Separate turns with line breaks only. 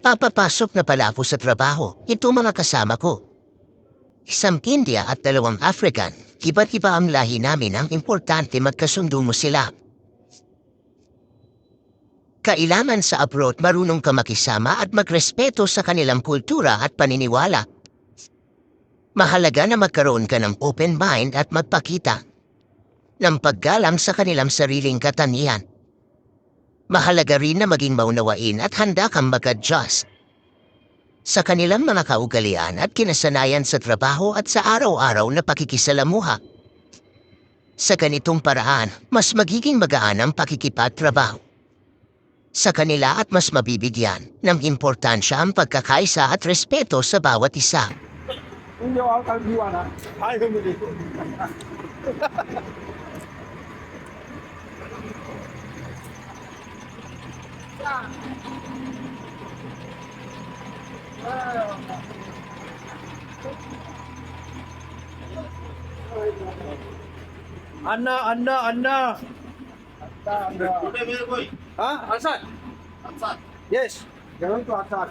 Papapasok na pala ako sa trabaho. Ito mga kasama ko. Isang India at 2 African. Iba't iba ang lahi namin, ang importante magkasundo mo sila. Kailangan sa abroad marunong ka makisama at magrespeto sa kanilang kultura at paniniwala. Mahalaga na magkaroon ka ng open mind at magpakita ng paggalang sa kanilang sariling katangian. Mahalaga rin na maging maunawain at handa kang mag-adjust sa kanilang mga kaugalian at kinasanayan sa trabaho at sa araw-araw na pakikisalamuha. Sa ganitong paraan, mas magiging magaan ang pakikipagtrabaho sa kanila at mas mabibigyan ng importansya ang pagkakaisa at respeto sa bawat isa.
Hindi ako kalbiwan ha. Ayaw mo dito. Anda. Ha? Ansat? Yes. Gawin ko ansat.